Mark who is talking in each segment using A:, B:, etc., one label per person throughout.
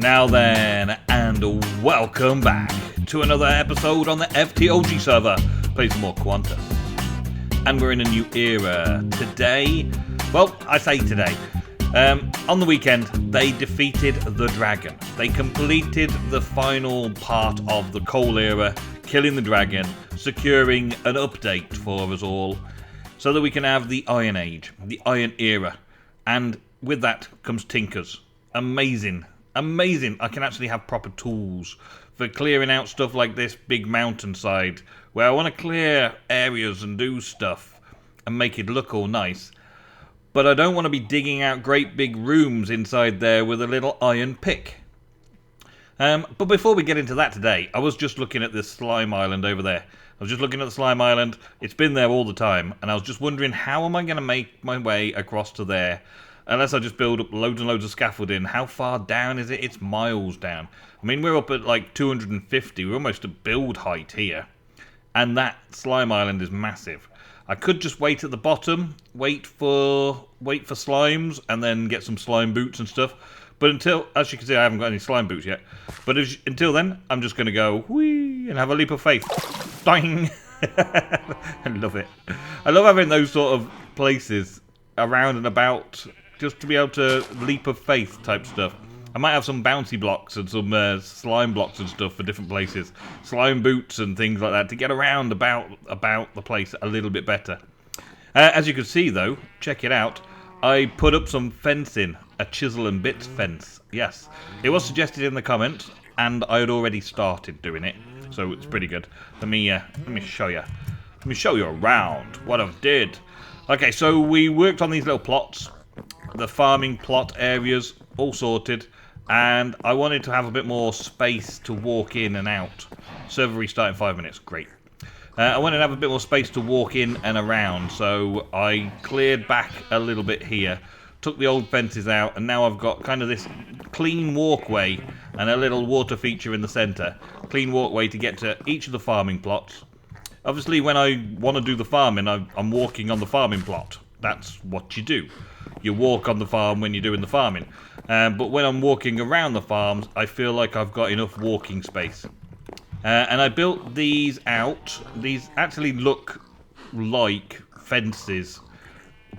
A: Now then, and welcome back to another episode on the FTOG server. Play some more Quantus. And we're in a new era. Today, well, I say today, on the weekend, they defeated the dragon. They completed the final part of the coal era, killing the dragon, securing an update for us all, so that we can have the Iron Age, the Iron Era. And with that comes Tinkers. Amazing. Amazing. I can actually have proper tools for clearing out stuff like this big mountainside, where I want to clear areas and do stuff and make it look all nice. But I don't want to be digging out great big rooms inside there with a little iron pick. But before we get into that today, I was just looking at this slime island over there. I was just looking at the slime island. It's been there all the time, and I was just wondering, how am I going to make my way across to there? Unless I just build up loads and loads of scaffolding. How far down is it? It's miles down. I mean, we're up at like 250. We're almost at build height here. And that slime island is massive. I could just wait at the bottom, wait for slimes, and then get some slime boots and stuff. But until, as you can see, I haven't got any slime boots yet. But until then, I'm just going to go whee and have a leap of faith. Ding! I love it. I love having those sort of places around and about, just to be able to leap of faith type stuff. I might have some bouncy blocks and some slime blocks and stuff for different places. Slime boots and things like that to get around about the place a little bit better. As you can see though, check it out. I put up some fencing, a chisel and bits fence. Yes, it was suggested in the comments, and I had already started doing it, so it's pretty good. Let me show you. Let me show you around what I've did. Okay, so we worked on these little plots, the farming plot areas, all sorted, and I wanted to have a bit more space to walk in and out. Server restart in 5 minutes, great. I wanted to have a bit more space to walk in and around, so I cleared back a little bit here, took the old fences out, and now I've got kind of this clean walkway and a little water feature in the centre. Clean walkway to get to each of the farming plots. Obviously, when I want to do the farming, I'm walking on the farming plot. That's what you do. You walk on the farm when you're doing the farming. But when I'm walking around the farms, I feel like I've got enough walking space. And I built these out. These actually look like fences,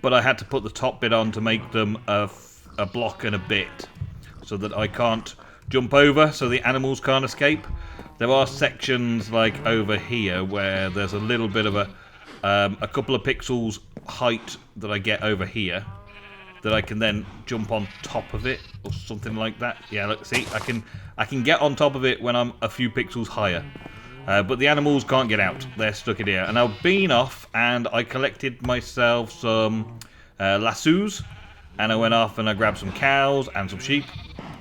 A: but I had to put the top bit on to make them a block and a bit, so that I can't jump over, so the animals can't escape. There are sections like over here where there's a little bit of a couple of pixels height that I get over here, that I can then jump on top of it or something like that. Yeah, look, see, I can get on top of it when I'm a few pixels higher. But the animals can't get out. They're stuck in here. And I've been off and I collected myself some lassos, and I went off and I grabbed some cows and some sheep,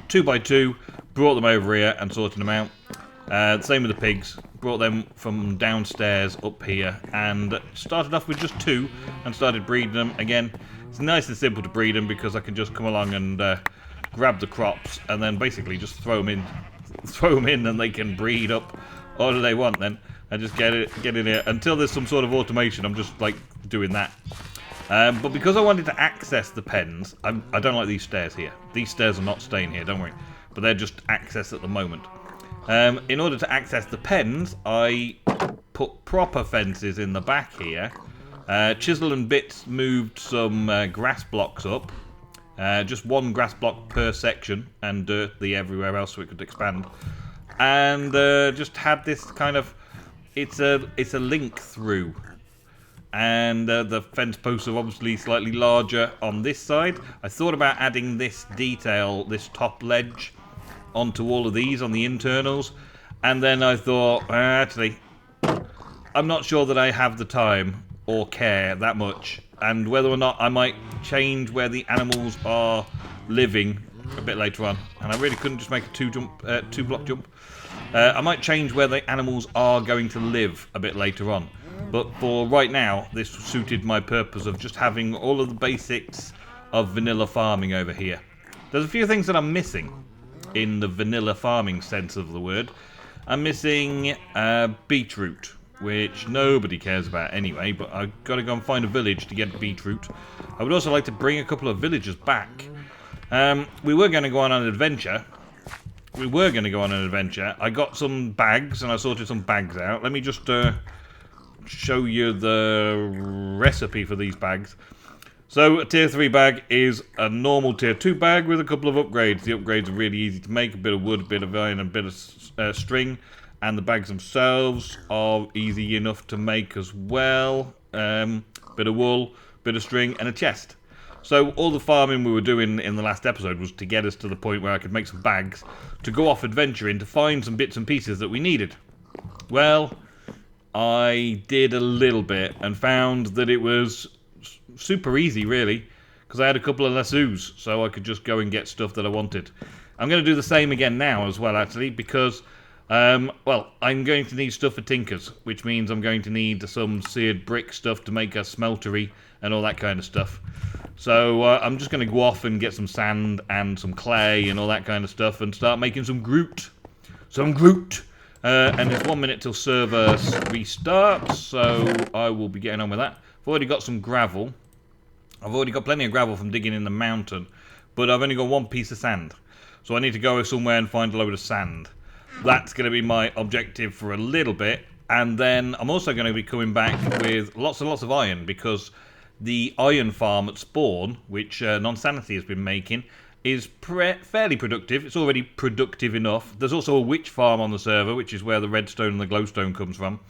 A: 2 by 2, brought them over here and sorted them out. Same with the pigs, brought them from downstairs up here and started off with just 2 and started breeding them again. It's nice and simple to breed them because I can just come along and grab the crops and then basically just throw them in and they can breed up all they want then. And just get in here until there's some sort of automation. I'm just like doing that. But because I wanted to access the pens, I don't like these stairs here. These stairs are not staying here, don't worry. But they're just access at the moment. In order to access the pens, I put proper fences in the back here. Chisel and Bits moved some grass blocks up. Just 1 grass block per section, and dirt everywhere else so it could expand. And just had this kind of, it's a link through. And the fence posts are obviously slightly larger on this side. I thought about adding this detail, this top ledge, onto all of these on the internals, and then I thought, actually, I'm not sure that I have the time or care that much, and whether or not I might change where the animals are living a bit later on. And I really couldn't just make a 2 block jump. I might change where the animals are going to live a bit later on, but for right now this suited my purpose of just having all of the basics of vanilla farming over here. There's a few things that I'm missing in the vanilla farming sense of the word. I'm missing beetroot, which nobody cares about anyway, but I've got to go and find a village to get beetroot. I would also like to bring a couple of villagers back. We were going to go on an adventure, we were going to go on an adventure. I got some bags, and I sorted some bags out. Let me just show you the recipe for these bags. So, a tier 3 bag is a normal tier 2 bag with a couple of upgrades. The upgrades are really easy to make. A bit of wood, a bit of iron, and a bit of string. And the bags themselves are easy enough to make as well. Bit of wool, bit of string, and a chest. So all the farming we were doing in the last episode was to get us to the point where I could make some bags to go off adventuring to find some bits and pieces that we needed. Well, I did a little bit and found that it was super easy, really, because I had a couple of lassos, so I could just go and get stuff that I wanted. I'm going to do the same again now as well, actually, because, well, I'm going to need stuff for tinkers, which means I'm going to need some seared brick stuff to make a smeltery and all that kind of stuff. So I'm just going to go off and get some sand and some clay and all that kind of stuff and start making some Groot. And it's 1 minute till server restarts, so I will be getting on with that. I've already got some gravel. I've already got plenty of gravel from digging in the mountain, but I've only got one piece of sand. So I need to go somewhere and find a load of sand. That's going to be my objective for a little bit, and then I'm also going to be coming back with lots and lots of iron, because the iron farm at spawn, which Non-Sanity has been making, is fairly productive. It's already productive enough. There's also a witch farm on the server, which is where the redstone and the glowstone comes from.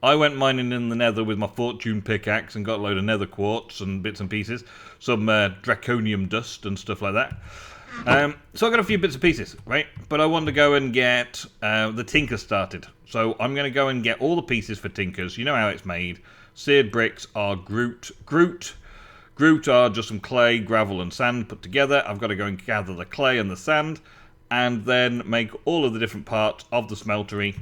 A: I went mining in the nether with my fortune pickaxe and got a load of nether quartz and bits and pieces. Some draconium dust and stuff like that. So I got a few bits and pieces, right? But I want to go and get the tinker started. So I'm going to go and get all the pieces for tinkers. You know how it's made. Seared bricks are Groot are just some clay, gravel and sand put together. I've got to go and gather the clay and the sand and then make all of the different parts of the smeltery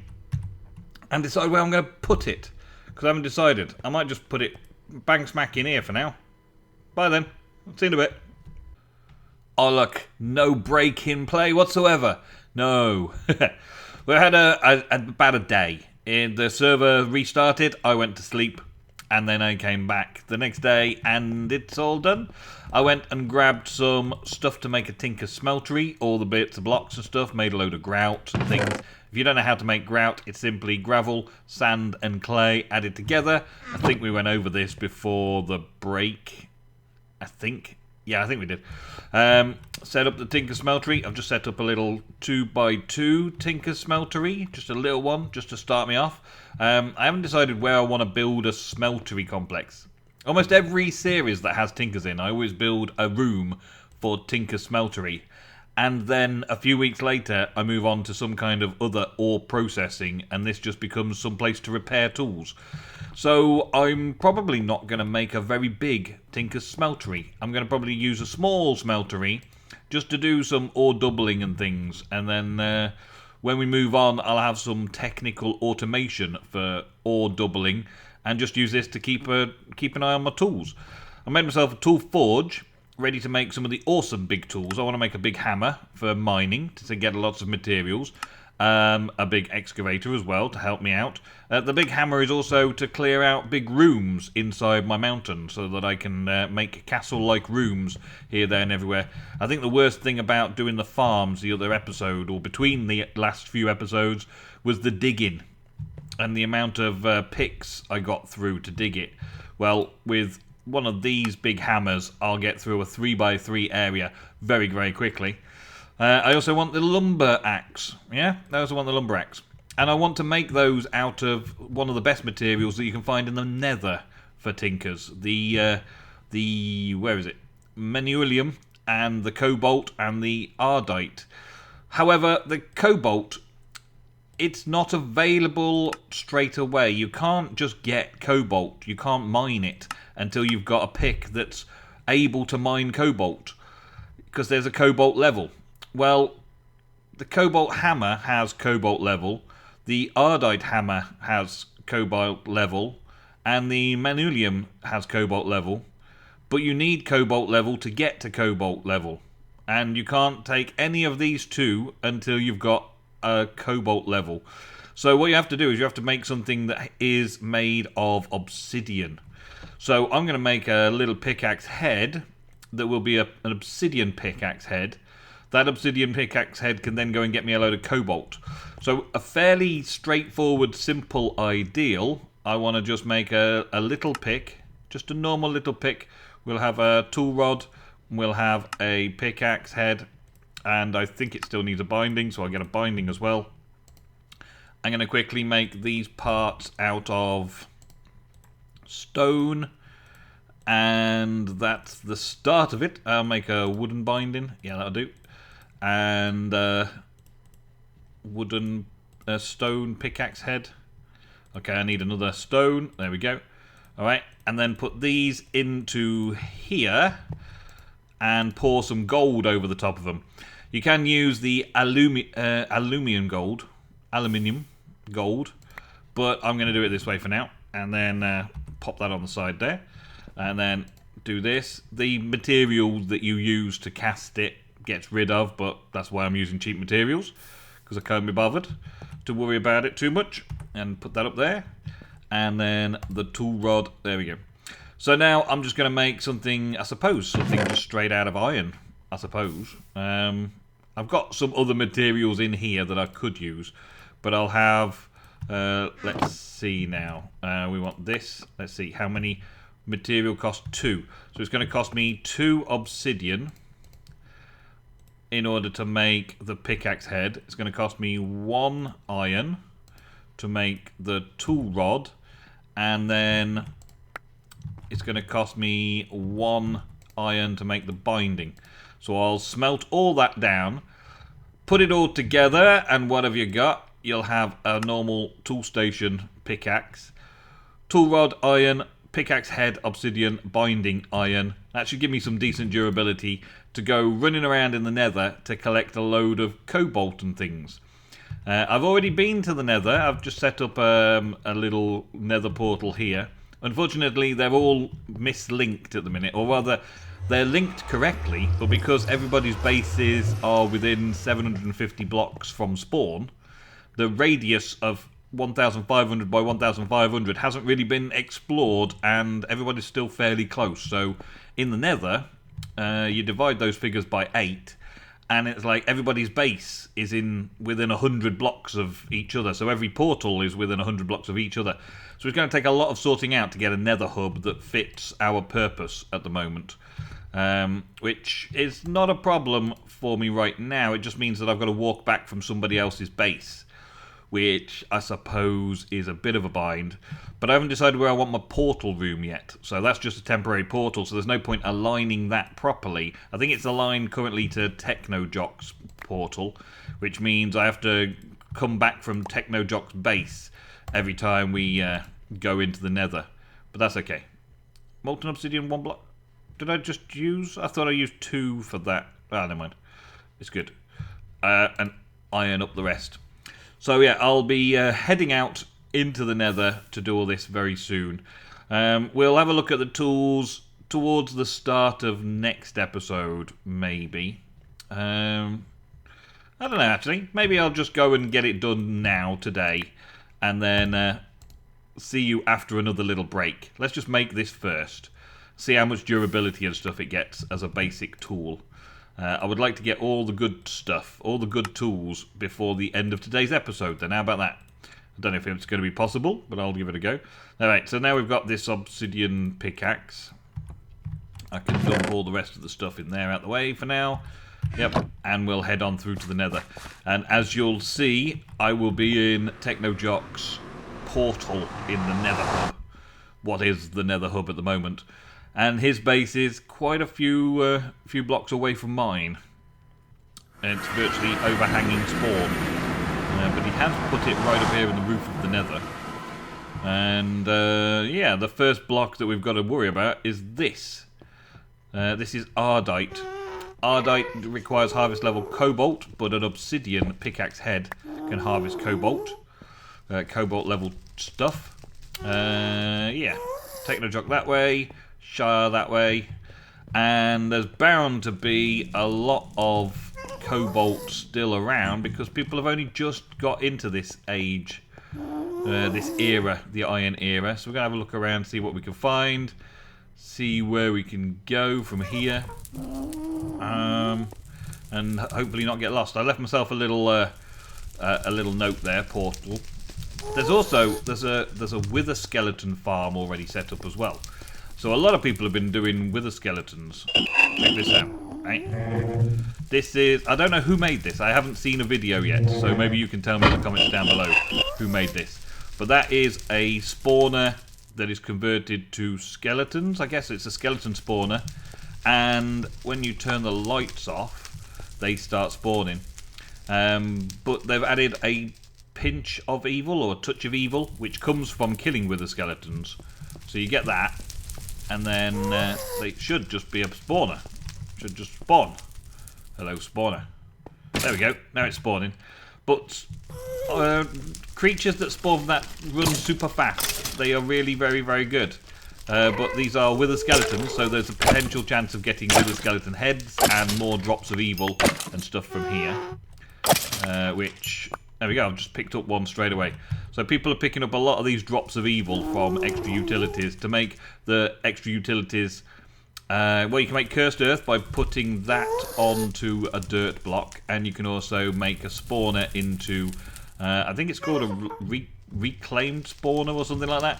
A: and decide where I'm going to put it, because I haven't decided. I might just put it bang smack in here for now. Bye then. See you in a bit. Oh look, no break in play whatsoever. No. We had about a day. The server restarted, I went to sleep. And then I came back the next day and it's all done. I went and grabbed some stuff to make a tinker smeltery, all the bits of blocks and stuff, made a load of grout and things. If you don't know how to make grout, it's simply gravel, sand and clay added together. I think we went over this before the break. I think we did. Set up the tinker smeltery. I've just set up a little 2x2 tinker smeltery, just a little one, just to start me off. I haven't decided where I want to build a smeltery complex. Almost every series that has tinkers in, I always build a room for tinker smeltery. And then a few weeks later, I move on to some kind of other ore processing, and this just becomes some place to repair tools. So I'm probably not going to make a very big tinker smeltery. I'm going to probably use a small smeltery just to do some ore doubling and things. And then when we move on, I'll have some technical automation for ore doubling and just use this to keep an eye on my tools. I made myself a tool forge, ready to make some of the awesome big tools. I want to make a big hammer for mining to get lots of materials. A big excavator as well to help me out. The big hammer is also to clear out big rooms inside my mountain so that I can make castle-like rooms here, there and everywhere. I think the worst thing about doing the farms the other episode, or between the last few episodes, was the digging and the amount of picks I got through to dig it. Well, with one of these big hammers, I'll get through a 3x3 area very, very quickly. I also want the lumber axe. Yeah, I also want the lumber axe. And I want to make those out of one of the best materials that you can find in the nether for tinkers. Where is it? Manulium and the cobalt and the ardite. However, the cobalt, it's not available straight away. You can't just get cobalt. You can't mine it until you've got a pick that's able to mine cobalt, because there's a cobalt level. Well, the cobalt hammer has cobalt level, the ardite hammer has cobalt level, and the manulium has cobalt level, but you need cobalt level to get to cobalt level, and you can't take any of these two until you've got a cobalt level. So what you have to do is you have to make something that is made of obsidian. So I'm going to make a little pickaxe head that will be an obsidian pickaxe head. That obsidian pickaxe head can then go and get me a load of cobalt. So a fairly straightforward, simple ideal. I want to just make a little pick, just a normal little pick. We'll have a tool rod, we'll have a pickaxe head, and I think it still needs a binding, so I'll get a binding as well. I'm going to quickly make these parts out of stone, and that's the start of it. I'll make a wooden binding, yeah, that'll do. And wooden stone pickaxe head. Okay, I need another stone. There we go. Alright, and then put these into here and pour some gold over the top of them. You can use the aluminium gold, but I'm going to do it this way for now. And then pop that on the side there. And then do this. The material that you use to cast it gets rid of, but that's why I'm using cheap materials, because I can't be bothered to worry about it too much. And put that up there, and then the tool rod, there we go. So now I'm just going to make something, I suppose, something just straight out of iron, I suppose. I've got some other materials in here that I could use, but I'll have, let's see now, we want this, let's see, how many material cost 2. So it's going to cost me 2 obsidian in order to make the pickaxe head. It's going to cost me 1 iron to make the tool rod, and then it's going to cost me 1 iron to make the binding. So I'll smelt all that down, put it all together, and what have you got? You'll have a normal tool station pickaxe, tool rod iron, pickaxe head obsidian, binding iron. That should give me some decent durability to go running around in the nether to collect a load of cobalt and things. I've already been to the nether. I've just set up a little nether portal here. Unfortunately, they're all mislinked at the minute, or rather, they're linked correctly, but because everybody's bases are within 750 blocks from spawn, the radius of 1,500 by 1,500 hasn't really been explored, and everybody's still fairly close. So in the nether, you divide those figures by 8, and it's like everybody's base is within 100 blocks of each other. So every portal is within 100 blocks of each other. So it's going to take a lot of sorting out to get a nether hub that fits our purpose at the moment. Which is not a problem for me right now. It just means that I've got to walk back from somebody else's base, which I suppose is a bit of a bind. But I haven't decided where I want my portal room yet. So that's just a temporary portal, so there's no point aligning that properly. I think it's aligned currently to Technojock's portal, which means I have to come back from Technojock's base every time we go into the nether. But that's okay. Molten obsidian, 1 block. Did I just use? I thought I used 2 for that. Ah, never mind. It's good. And iron up the rest. So yeah, I'll be heading out into the nether to do all this very soon. We'll have a look at the tools towards the start of next episode, maybe. I don't know, actually. Maybe I'll just go and get it done now, today, and then see you after another little break. Let's just make this first. See how much durability and stuff it gets as a basic tool. I would like to get all the good stuff, all the good tools, before the end of today's episode. Then how about that? I don't know if it's going to be possible, but I'll give it a go. Alright, so now we've got this obsidian pickaxe. I can dump all the rest of the stuff in there out the way for now. Yep, and we'll head on through to the nether. And as you'll see, I will be in Technojock's portal in the nether hub. What is the nether hub at the moment? And his base is quite a few blocks away from mine. And it's virtually overhanging spawn. But he has put it right up here in the roof of the nether. And yeah, the first block that we've got to worry about is this. This is Ardite. Ardite requires harvest level cobalt, but an obsidian pickaxe head can harvest cobalt. Cobalt level stuff. Yeah, Technojock that way. Shire that way, and there's bound to be a lot of cobalt still around because people have only just got into this age, this era, the iron era. So we're gonna have a look around, see what we can find, see where we can go from here. and hopefully not get lost. I left myself a little note there, portal. There's a wither skeleton farm already set up as well. So a lot of people have been doing wither skeletons. Check this out. Right? This is, I don't know who made this. I haven't seen a video yet, so maybe you can tell me in the comments down below who made this. But that is a spawner that is converted to skeletons. I guess it's a skeleton spawner. And when you turn the lights off, they start spawning. But they've added a pinch of evil, or a touch of evil, which comes from killing wither skeletons. So you get that, and then they should just be a spawner. Should just spawn. Hello, spawner. There we go. Now it's spawning. But creatures that spawn from that run super fast. They are really very, very good. But these are wither skeletons, so there's a potential chance of getting wither skeleton heads and more drops of evil and stuff from here. Which, there we go, I've just picked up one straight away. So people are picking up a lot of these drops of evil from extra utilities to make the extra utilities. Well, you can make cursed earth by putting that onto a dirt block, and you can also make a spawner into, I think it's called a reclaimed spawner or something like that.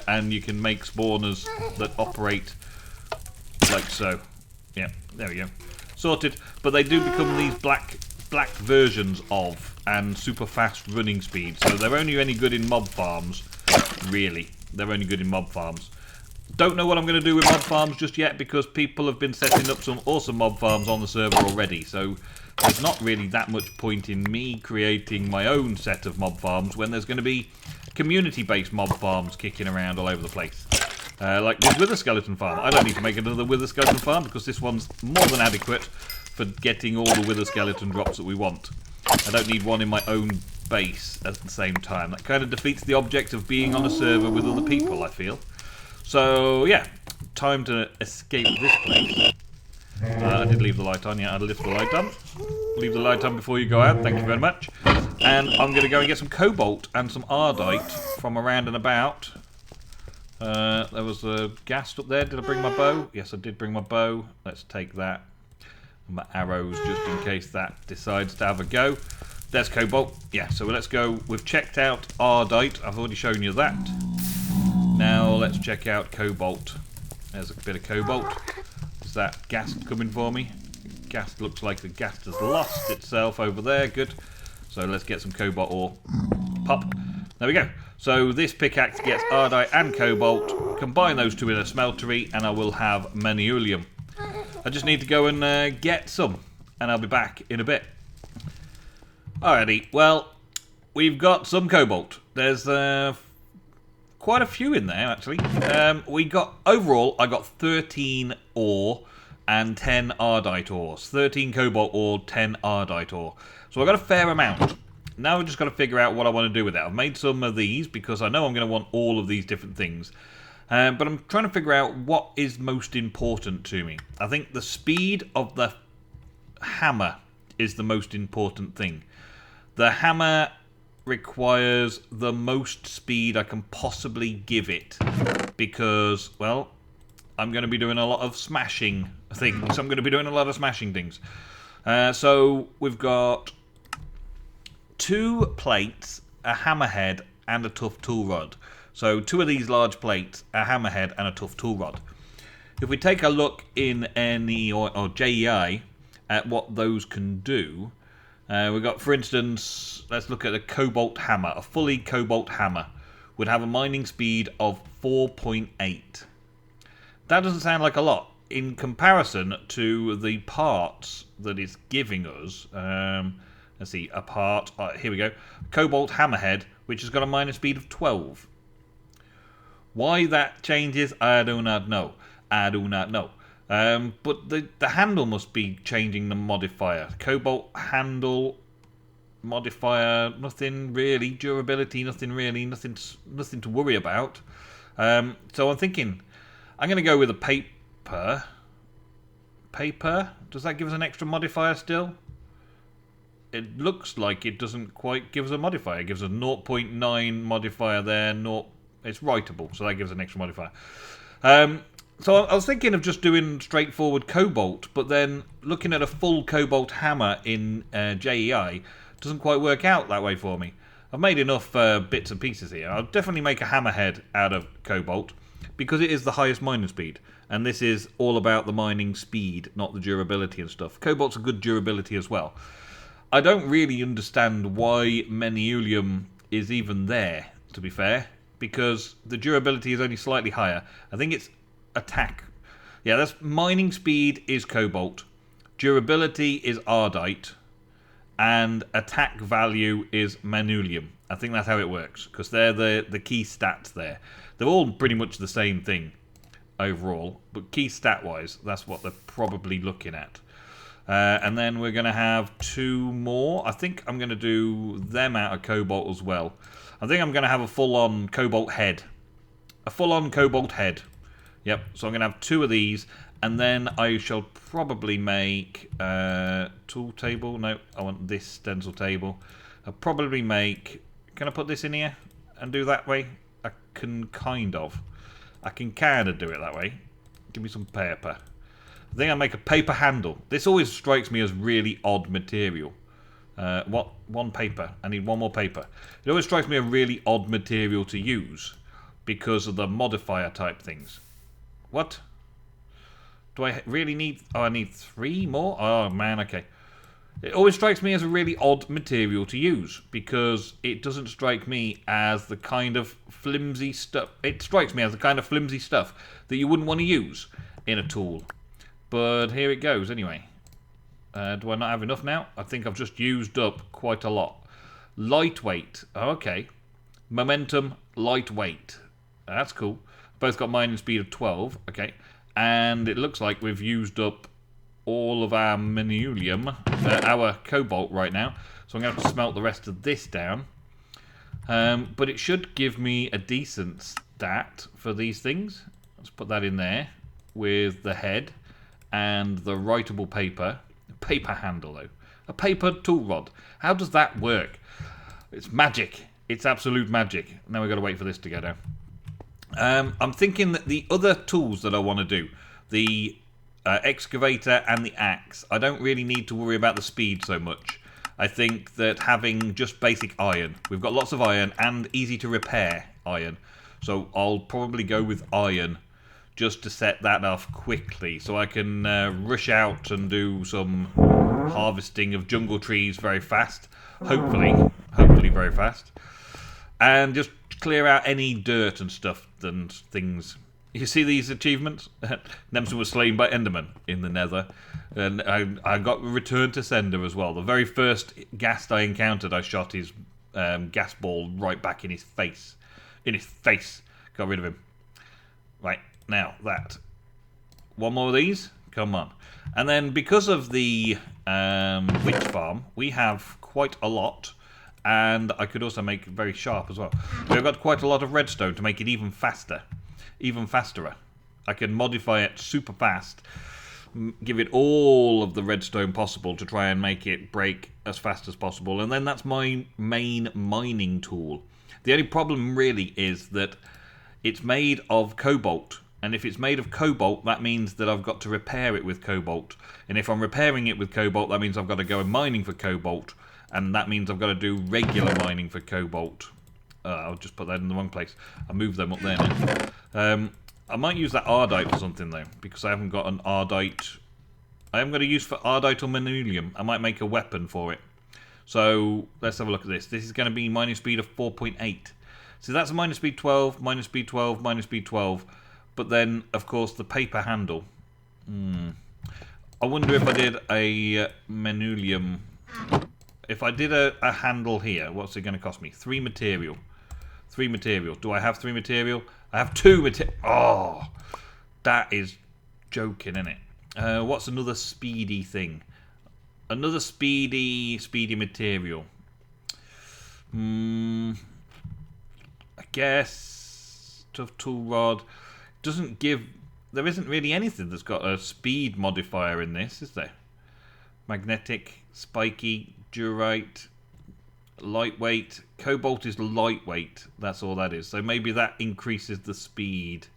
A: And you can make spawners that operate like so. Yeah, there we go. Sorted. But they do become these black versions of, and super fast running speed. So they're only any good in mob farms, really. They're only good in mob farms. Don't know what I'm going to do with mob farms just yet, because people have been setting up some awesome mob farms on the server already. So there's not really that much point in me creating my own set of mob farms when there's going to be community-based mob farms kicking around all over the place. Like this wither skeleton farm. I don't need to make another wither skeleton farm, because this one's more than adequate for getting all the wither skeleton drops that we want. I don't need one in my own base at the same time. That kind of defeats the object of being on a server with other people, I feel. So, yeah, time to escape this place. I did leave the light on, yeah, I'll lift the light on. Leave the light on before you go out, thank you very much. And I'm going to go and get some cobalt and some ardite from around and about. There was a ghast up there. Did I bring my bow? Yes, I did bring my bow. Let's take that. And my arrows, just in case that decides to have a go. There's cobalt. Yeah, so let's go. We've checked out ardite. I've already shown you that. Now let's check out cobalt. There's a bit of cobalt. Is that ghast coming for me? Ghast looks like the ghast has lost itself over there. Good. So let's get some cobalt ore. Pop. There we go. So this pickaxe gets ardite and cobalt. Combine those two in a smeltery and I will have manulium. I just need to go and get some. And I'll be back in a bit. Alrighty. Well, we've got some cobalt. There's quite a few in there, actually. We got, overall, I got 13 ore and 10 ardite ores. 13 cobalt ore, 10 ardite ore. So I got a fair amount. Now I've just got to figure out what I want to do with it. I've made some of these because I know I'm going to want all of these different things. But I'm trying to figure out what is most important to me. I think the speed of the hammer is the most important thing. The hammer requires the most speed I can possibly give it. Because, well, I'm going to be doing a lot of smashing things. So we've got 2 plates, a hammerhead, and a tough tool rod. So 2 of these large plates, a hammerhead, and a tough tool rod. If we take a look in NE or JEI at what those can do, we've got, for instance, let's look at a cobalt hammer. A fully cobalt hammer would have a mining speed of 4.8. That doesn't sound like a lot in comparison to the parts that it's giving us. Let's see, a part, here we go. Cobalt hammerhead, which has got a mining speed of 12. Why that changes, I do not know. But the handle must be changing the modifier. Cobalt handle modifier, nothing really. Durability, nothing really. Nothing to worry about. So I'm thinking, I'm going to go with a paper. Paper? Does that give us an extra modifier still? It looks like it doesn't quite give us a modifier. It gives us a 0.9 modifier there. It's writable, so that gives an extra modifier. So I was thinking of just doing straightforward Cobalt, but then looking at a full Cobalt hammer in JEI doesn't quite work out that way for me. I've made enough bits and pieces here. I'll definitely make a hammerhead out of Cobalt because it is the highest mining speed. And this is all about the mining speed, not the durability and stuff. Cobalt's a good durability as well. I don't really understand why Menulium is even there, to be fair, because the durability is only slightly higher. I think it's attack. Yeah, that's mining speed is Cobalt, durability is Ardite, and attack value is Menulium. I think that's how it works, because they're the key stats there. They're all pretty much the same thing overall, but key stat wise, that's what they're probably looking at. And then we're going to have 2 more. I think I'm going to do them out of Cobalt as well. I think I'm going to have a full-on Cobalt head. A full-on Cobalt head. Yep, so I'm going to have 2 of these, and then I shall probably make tool table. No, I want this stencil table. I'll probably make... Can I put this in here and do that way? I can kind of. I can kind of do it that way. Give me some paper. I think I'll make a paper handle. This always strikes me as really odd material. What? 1 paper. I need 1 more paper. It always strikes me a really odd material to use because of the modifier type things. What? Do I really need... Oh, I need 3 more? Oh, man, okay. It always strikes me as a really odd material to use because it doesn't strike me as the kind of flimsy stuff... It strikes me as the kind of flimsy stuff that you wouldn't want to use in a tool. But here it goes anyway. Do I not have enough now? I think I've just used up quite a lot. Lightweight. Oh, okay. Momentum, lightweight. That's cool. Both got mining speed of 12. Okay. And it looks like we've used up all of our Menulium, our Cobalt right now. So I'm going to have to smelt the rest of this down. But it should give me a decent stat for these things. Let's put that in there with the head and the writable paper. Paper handle, though. A paper tool rod. How does that work? It's magic. It's absolute magic. Now we've got to wait for this to go down. I'm thinking that the other tools that I want to do, the excavator and the axe, I don't really need to worry about the speed so much. I think that having just basic iron, we've got lots of iron and easy to repair iron, so I'll probably go with iron just to set that off quickly so I can rush out and do some harvesting of jungle trees very fast, hopefully very fast, and just clear out any dirt and stuff and things. You see these achievements? Nemsun was slain by Enderman in the Nether, and I got returned to sender as well. The very first ghast I encountered, I shot his gas ball right back in his face. Got rid of him. Right, now that. 1 more of these. Come on. And then because of the witch farm, we have quite a lot. And I could also make it very sharp as well. We've got quite a lot of redstone to make it even faster. Even fasterer. I can modify it super fast. Give it all of the redstone possible to try and make it break as fast as possible. And then that's my main mining tool. The only problem really is that it's made of cobalt. And if it's made of cobalt, that means that I've got to repair it with cobalt. And if I'm repairing it with cobalt, that means I've got to go and mining for cobalt. And that means I've got to do regular mining for cobalt. I'll just put that in the wrong place. I'll move them up there now. I might use that Ardite for something though, because I haven't got an Ardite. I am going to use for Ardite or Menulium. I might make a weapon for it. So let's have a look at this. This is going to be mining speed of 4.8. So that's a minus speed 12, minus speed 12, minus speed 12. But then, of course, the paper handle. I wonder if I did a Menulium. If I did a handle here, what's it going to cost me? 3 material. 3 material. Do I have 3 material? I have 2 material. Oh, that is joking, isn't it? What's another speedy thing? Another speedy material. I guess tough tool rod doesn't give. There isn't really anything that's got a speed modifier in this, is there? Magnetic, spiky, durite, lightweight. Cobalt is lightweight. That's all that is. So maybe that increases the speed.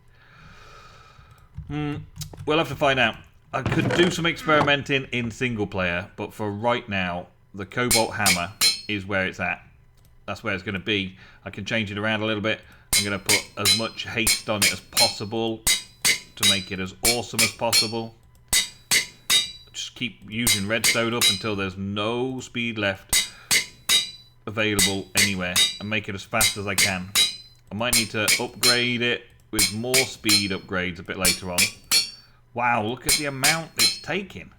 A: We'll have to find out. I could do some experimenting in single player, but for right now, the Cobalt hammer is where it's at. That's where it's going to be. I can change it around a little bit. I'm going to put as much haste on it as possible to make it as awesome as possible. Just keep using redstone up until there's no speed left available anywhere, and make it as fast as I can. I might need to upgrade it with more speed upgrades a bit later on. Wow, look at the amount it's taking.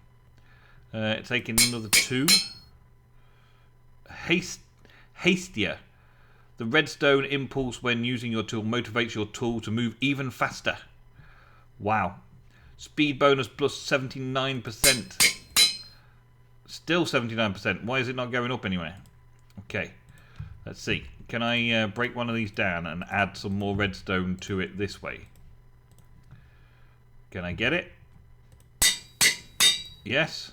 A: It's taking another 2. Hastier. The redstone impulse when using your tool motivates your tool to move even faster. Wow. Speed bonus plus 79%. Still 79%. Why is it not going up anywhere? Okay. Let's see. Can I break one of these down and add some more redstone to it this way? Can I get it? Yes.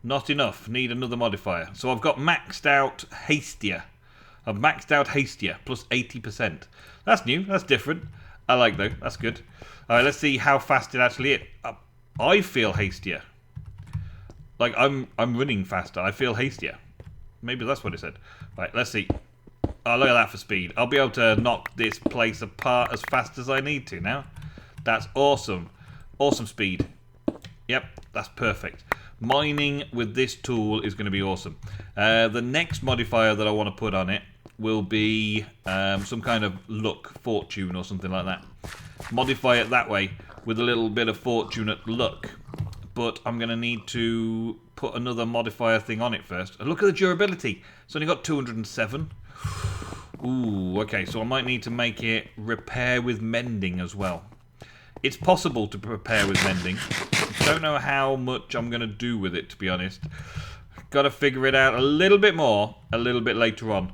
A: Not enough. Need another modifier. So I've got maxed out Hastier. I've maxed out Hastier plus 80%. That's new. That's different. I like though. That's good. Alright, let's see how fast it actually is. I feel hastier. Like I'm running faster. I feel hastier. Maybe that's what it said. Right, let's see. Oh, look at that for speed. I'll be able to knock this place apart as fast as I need to now. That's awesome. Awesome speed. Yep, that's perfect. Mining with this tool is going to be awesome. The next modifier that I want to put on it will be some kind of luck, fortune or something like that. Modify it that way with a little bit of fortunate luck. But I'm going to need to put another modifier thing on it first. And look at the durability. It's only got 207. Ooh, okay, so I might need to make it repair with mending as well. It's possible to repair with mending. Don't know how much I'm going to do with it, to be honest. Got to figure it out a little bit more a little bit later on.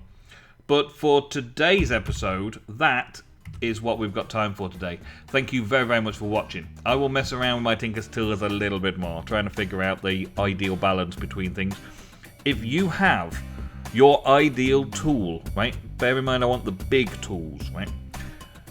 A: But for today's episode, that is what we've got time for today. Thank you very, very much for watching. I will mess around with my Tinker's Tillers a little bit more, trying to figure out the ideal balance between things. If you have your ideal tool, right? Bear in mind I want the big tools, right?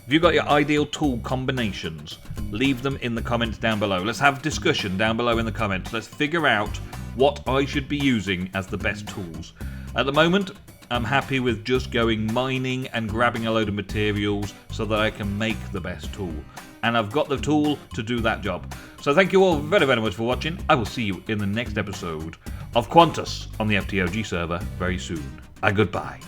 A: If you've got your ideal tool combinations, leave them in the comments down below. Let's have a discussion down below in the comments. Let's figure out what I should be using as the best tools. At the moment, I'm happy with just going mining and grabbing a load of materials so that I can make the best tool. And I've got the tool to do that job. So thank you all very, very much for watching. I will see you in the next episode of Quantus on the FTOG server very soon. Goodbye.